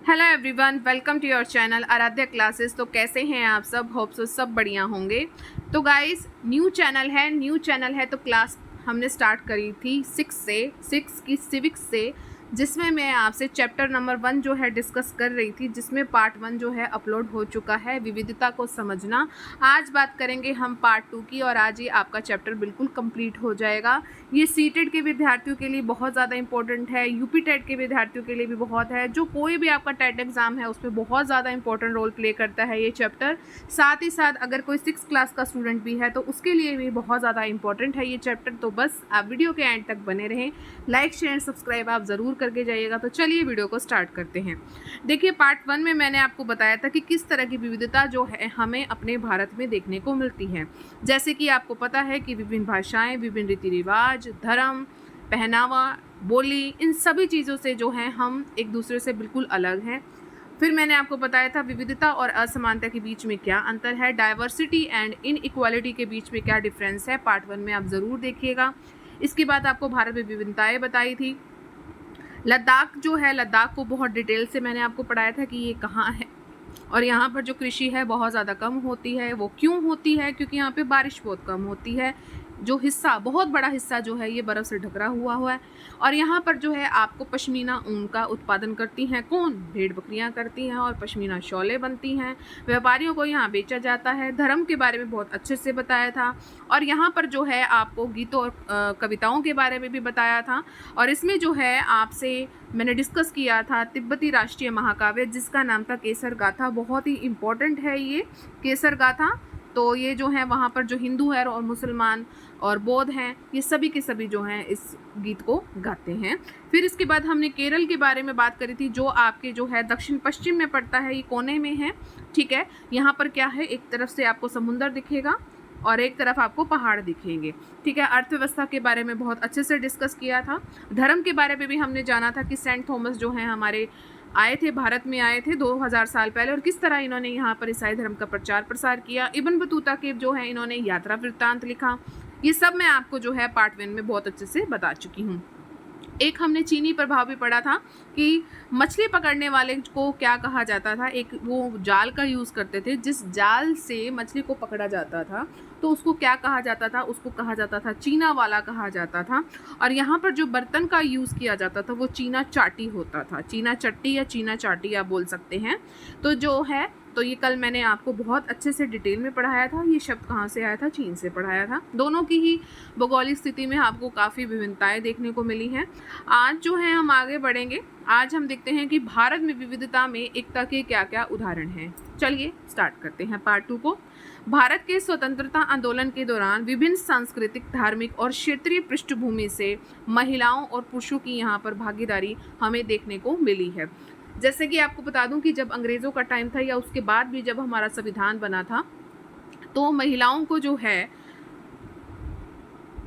Hello everyone, welcome to your channel Aaradhya classes. तो कैसे हैं आप सब? होप सो सब बढ़िया होंगे। तो गाइस, न्यू चैनल है तो क्लास हमने स्टार्ट करी थी 6 की सिविक्स से, जिसमें मैं आपसे चैप्टर नंबर 1 जो है डिस्कस कर रही थी, जिसमें पार्ट 1 जो है अपलोड हो चुका है, विविधता को समझना। आज बात करेंगे हम पार्ट 2 की, और आज ही आपका चैप्टर बिल्कुल कंप्लीट हो जाएगा। ये सीटेट के विद्यार्थियों के लिए बहुत ज़्यादा इंपॉर्टेंट है, यूपी टेट के विद्यार्थियों के लिए भी बहुत है, जो कोई भी आपका टेट एग्जाम है उसमें बहुत ज़्यादा इंपॉर्टेंट रोल प्ले करता है ये चैप्टर। साथ ही साथ अगर कोई 6 क्लास का स्टूडेंट भी है तो उसके लिए भी बहुत ज़्यादा इंपॉर्टेंट है ये चैप्टर। तो बस आप वीडियो के एंड तक बने रहें, लाइक शेयर सब्सक्राइब आप ज़रूर करके जाइएगा। तो चलिए वीडियो को स्टार्ट करते हैं। देखिए, पार्ट 1 में मैंने आपको बताया था कि किस तरह की विविधता जो है हमें अपने भारत में देखने को मिलती है। जैसे कि आपको पता है कि विभिन्न भाषाएं, विभिन्न रीति रिवाज, धर्म, पहनावा, बोली, इन सभी चीज़ों से जो है हम एक दूसरे से बिल्कुल अलग हैं। फिर मैंने आपको बताया था विविधता और असमानता के बीच में क्या अंतर है, डाइवर्सिटी एंड इनइक्वालिटी के बीच में क्या डिफरेंस है। पार्ट 1 में आप ज़रूर देखिएगा। इसके बाद आपको भारत में विभिन्नताएं बताई थी। लद्दाख जो है, लद्दाख को बहुत डिटेल से मैंने आपको पढ़ाया था कि ये कहाँ है, और यहाँ पर जो कृषि है बहुत ज़्यादा कम होती है। वो क्यों होती है? क्योंकि यहाँ पे बारिश बहुत कम होती है। जो हिस्सा, बहुत बड़ा हिस्सा जो है ये बर्फ़ से ढका हुआ है। और यहाँ पर जो है आपको पश्मीना ऊन का उत्पादन करती हैं कौन? भेड़ बकरियाँ करती हैं, और पश्मीना शॉलें बनती हैं। व्यापारियों को यहाँ बेचा जाता है। धर्म के बारे में बहुत अच्छे से बताया था। और यहाँ पर जो है आपको गीतों और कविताओं के बारे में भी बताया था। और इसमें जो है आपसे मैंने डिस्कस किया था तिब्बती राष्ट्रीय महाकाव्य, जिसका नाम था केसर गाथा। बहुत ही इम्पोर्टेंट है ये केसर गाथा। तो ये जो है वहाँ पर जो हिंदू है और मुसलमान और बौद्ध हैं, ये सभी के सभी जो हैं इस गीत को गाते हैं। फिर इसके बाद हमने केरल के बारे में बात करी थी, जो आपके जो है दक्षिण पश्चिम में पड़ता है, ये कोने में है। ठीक है, यहाँ पर क्या है, एक तरफ से आपको समुंदर दिखेगा और एक तरफ आपको पहाड़ दिखेंगे। ठीक है, अर्थव्यवस्था के बारे में बहुत अच्छे से डिस्कस किया था। धर्म के बारे में भी हमने जाना था कि सेंट थॉमस जो हैं हमारे आए थे, भारत में आए थे 2000 साल पहले, और किस तरह इन्होंने यहाँ पर ईसाई धर्म का प्रचार प्रसार किया। इब्न बतूता के जो है इन्होंने यात्रा वृत्तांत लिखा। ये सब मैं आपको जो है पार्ट 1 में बहुत अच्छे से बता चुकी हूँ। एक हमने चीनी प्रभाव भी पढ़ा था कि मछली पकड़ने वाले को क्या कहा जाता था। एक वो जाल का यूज़ करते थे, जिस जाल से मछली को पकड़ा जाता था तो उसको क्या कहा जाता था? उसको कहा जाता था चीना वाला कहा जाता था। और यहाँ पर जो बर्तन का यूज़ किया जाता था वो चीना चाटी होता था। चीना चट्टी या चीना चाटी आप बोल सकते हैं। तो जो है, तो ये कल मैंने आपको बहुत अच्छे से डिटेल में पढ़ाया था। ये शब्द कहाँ से आया था? चीन से पढ़ाया था। दोनों की ही भौगोलिक स्थिति में आपको काफ़ी विभिन्नताएं देखने को मिली हैं। आज जो है हम आगे बढ़ेंगे। आज हम देखते हैं कि भारत में विविधता में एकता के क्या क्या उदाहरण हैं। चलिए स्टार्ट करते हैं पार्ट 2 को। भारत के स्वतंत्रता आंदोलन के दौरान विभिन्न सांस्कृतिक, धार्मिक और क्षेत्रीय पृष्ठभूमि से महिलाओं और पुरुषों की यहाँ पर भागीदारी हमें देखने को मिली है। जैसे कि आपको बता दूं कि जब अंग्रेज़ों का टाइम था या उसके बाद भी जब हमारा संविधान बना था, तो महिलाओं को जो है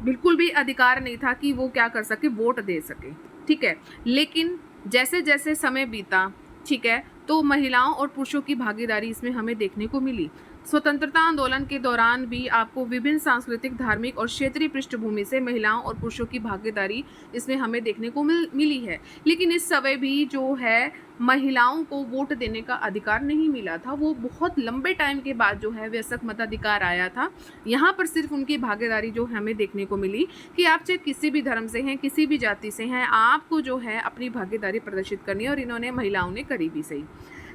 बिल्कुल भी अधिकार नहीं था कि वो क्या कर सके, वोट दे सके। ठीक है, लेकिन जैसे जैसे समय बीता, ठीक है, तो महिलाओं और पुरुषों की भागीदारी इसमें हमें देखने को मिली। स्वतंत्रता आंदोलन के दौरान भी आपको विभिन्न सांस्कृतिक, धार्मिक और क्षेत्रीय पृष्ठभूमि से महिलाओं और पुरुषों की भागीदारी इसमें हमें देखने को मिली है। लेकिन इस समय भी जो है महिलाओं को वोट देने का अधिकार नहीं मिला था। वो बहुत लंबे टाइम के बाद जो है वयस्क मताधिकार आया था। यहाँ पर सिर्फ उनकी भागीदारी जो हमें देखने को मिली कि आप चाहे किसी भी धर्म से हैं, किसी भी जाति से हैं, आपको जो है अपनी भागीदारी प्रदर्शित करनी है, और इन्होंने, महिलाओं ने करी भी सही।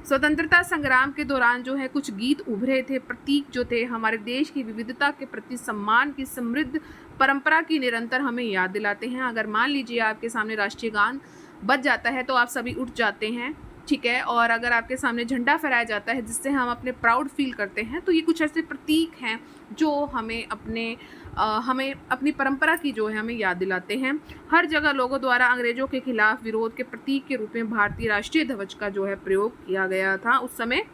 स्वतंत्रता संग्राम के दौरान जो है कुछ गीत उभरे थे, प्रतीक जो थे हमारे देश की विविधता के प्रति सम्मान की समृद्ध परंपरा की निरंतर हमें याद दिलाते हैं। अगर मान लीजिए आपके सामने राष्ट्रीय गान बज जाता है तो आप सभी उठ जाते हैं। ठीक है, और अगर आपके सामने झंडा फहराया जाता है जिससे हम अपने प्राउड फील करते हैं, तो ये कुछ ऐसे प्रतीक हैं जो हमें अपनी परंपरा की जो है हमें याद दिलाते हैं। हर जगह लोगों द्वारा अंग्रेजों के खिलाफ विरोध के प्रतीक के रूप में भारतीय राष्ट्रीय ध्वज का जो है प्रयोग किया गया था उस समय।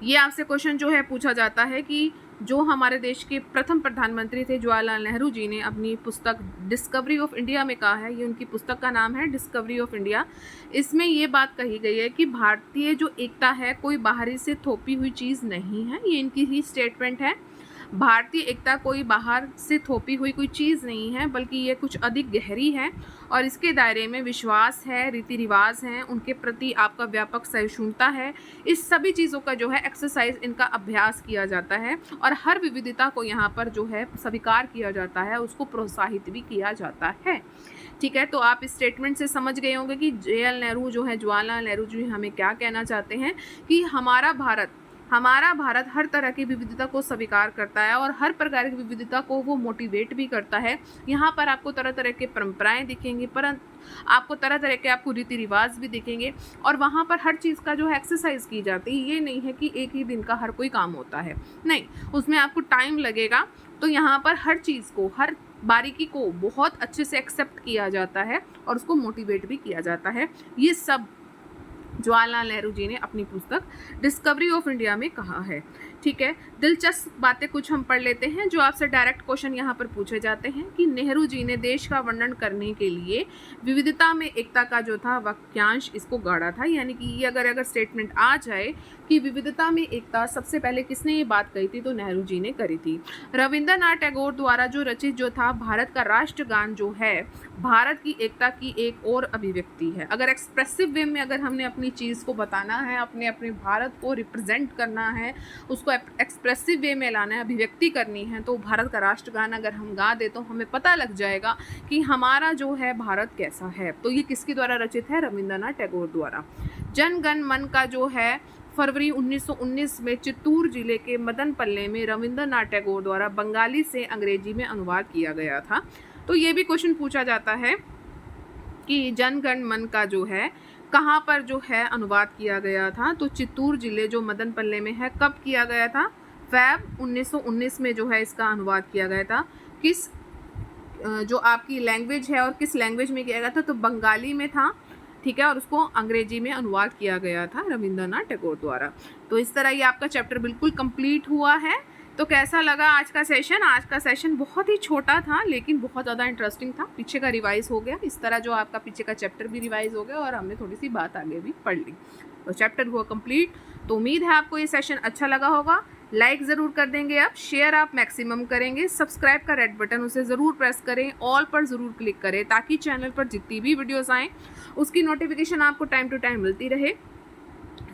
ये आपसे क्वेश्चन जो है पूछा जाता है कि जो हमारे देश के प्रथम प्रधानमंत्री थे जवाहरलाल नेहरू जी ने अपनी पुस्तक डिस्कवरी ऑफ इंडिया में कहा है, ये उनकी पुस्तक का नाम है डिस्कवरी ऑफ इंडिया। इसमें ये बात कही गई है कि भारतीय जो एकता है कोई बाहरी से थोपी हुई चीज़ नहीं है, ये इनकी ही स्टेटमेंट है। भारतीय एकता कोई बाहर से थोपी हुई कोई चीज़ नहीं है, बल्कि ये कुछ अधिक गहरी है और इसके दायरे में विश्वास है, रीति रिवाज हैं, उनके प्रति आपका व्यापक सहिष्णुता है। इस सभी चीज़ों का जो है एक्सरसाइज, इनका अभ्यास किया जाता है और हर विविधता को यहाँ पर जो है स्वीकार किया जाता है, उसको प्रोत्साहित भी किया जाता है। ठीक है, तो आप इस स्टेटमेंट से समझ गए होंगे कि JL नेहरू जो है, जवाहरलाल नेहरू जी हमें क्या कहना चाहते हैं कि हमारा भारत हर तरह की विविधता को स्वीकार करता है और हर प्रकार की विविधता को वो मोटिवेट भी करता है। यहाँ पर आपको तरह तरह के परंपराएं दिखेंगी, परंतु आपको तरह तरह के आपको रीति रिवाज भी दिखेंगे और वहाँ पर हर चीज़ का जो है एक्सरसाइज की जाती है। ये नहीं है कि एक ही दिन का हर कोई काम होता है, नहीं, उसमें आपको टाइम लगेगा। तो यहाँ पर हर चीज़ को, हर बारीकी को बहुत अच्छे से एक्सेप्ट किया जाता है और उसको मोटिवेट भी किया जाता है। ये सब जवाहरलाल नेहरू जी ने अपनी पुस्तक डिस्कवरी ऑफ इंडिया में कहा है। ठीक है, दिलचस्प बातें कुछ हम पढ़ लेते हैं जो आपसे डायरेक्ट क्वेश्चन यहाँ पर पूछे जाते हैं कि नेहरू जी ने देश का वर्णन करने के लिए विविधता में एकता का जो था वाक्यांश इसको गाढ़ा था। यानी कि ये अगर स्टेटमेंट आ जाए कि विविधता में एकता, सबसे पहले किसने ये बात कही थी, तो नेहरू जी ने करी थी। रविंद्रनाथ टैगोर द्वारा जो रचित जो था भारत का राष्ट्रगान जो है, भारत की एकता की एक और अभिव्यक्ति है। अगर एक्सप्रेसिव वे में अगर हमने अपनी चीज़ को बताना है, अपने भारत को रिप्रेजेंट करना है, उसको एक्सप्रेसिव वे में लाना है, अभिव्यक्ति करनी है, तो भारत का राष्ट्रगान अगर हम गा दे तो हमें पता लग जाएगा कि हमारा जो है भारत कैसा है। तो ये किसके द्वारा रचित है? रविंद्रनाथ टैगोर द्वारा। जन गण मन का जो है फरवरी 1919 में चित्तूर जिले के मदनपल्ले में रविंद्रनाथ टैगोर द्वारा बंगाली से अंग्रेजी में अनुवाद किया गया था। तो ये भी क्वेश्चन पूछा जाता है कि जन गण मन का जो है कहाँ पर जो है अनुवाद किया गया था, तो चित्तूर जिले जो मदनपल्ले में है। कब किया गया था? फ़रवरी 1919 में जो है इसका अनुवाद किया गया था। किस जो आपकी लैंग्वेज है और किस लैंग्वेज में किया गया था, तो बंगाली में था। ठीक है, और उसको अंग्रेजी में अनुवाद किया गया था रविंद्रनाथ टैगोर द्वारा। तो इस तरह ये आपका चैप्टर बिल्कुल कंप्लीट हुआ है। तो कैसा लगा आज का सेशन? आज का सेशन बहुत ही छोटा था लेकिन बहुत ज़्यादा इंटरेस्टिंग था। पीछे का रिवाइज हो गया, इस तरह जो आपका पीछे का चैप्टर भी रिवाइज हो गया और हमने थोड़ी सी बात आगे भी पढ़ ली। तो चैप्टर हुआ कंप्लीट। तो उम्मीद है आपको ये सेशन अच्छा लगा होगा। लाइक ज़रूर कर देंगे आप, शेयर आप मैक्सिमम करेंगे, सब्सक्राइब का रेड बटन उसे ज़रूर प्रेस करें, ऑल पर ज़रूर क्लिक करें ताकि चैनल पर जितनी भी वीडियोज़ आएँ उसकी नोटिफिकेशन आपको टाइम टू टाइम मिलती रहे।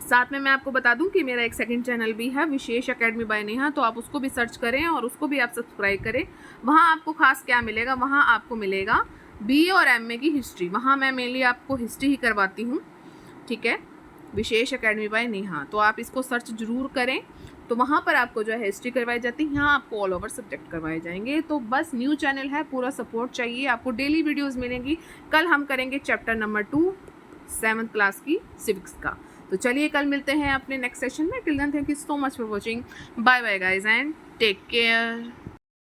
साथ में मैं आपको बता दूं कि मेरा एक सेकंड चैनल भी है, विशेष एकेडमी बाय नेहा, तो आप उसको भी सर्च करें और उसको भी आप सब्सक्राइब करें। वहाँ आपको खास क्या मिलेगा? वहाँ आपको मिलेगा BA और MA की हिस्ट्री। वहाँ मैं मेनली आपको हिस्ट्री ही करवाती हूँ। ठीक है, विशेष एकेडमी बाय नेहा, तो आप इसको सर्च जरूर करें। तो वहाँ पर आपको जो है हिस्ट्री करवाई जाती है, यहाँ आपको ऑल ओवर सब्जेक्ट करवाए जाएंगे। तो बस न्यू चैनल है, पूरा सपोर्ट चाहिए आपको। डेली वीडियोज़ मिलेंगी। कल हम करेंगे चैप्टर नंबर 2 7th क्लास की सिविक्स का। तो चलिए कल मिलते हैं अपने नेक्स्ट सेशन में। Till then thank you so much for watching. Bye bye guys and take care.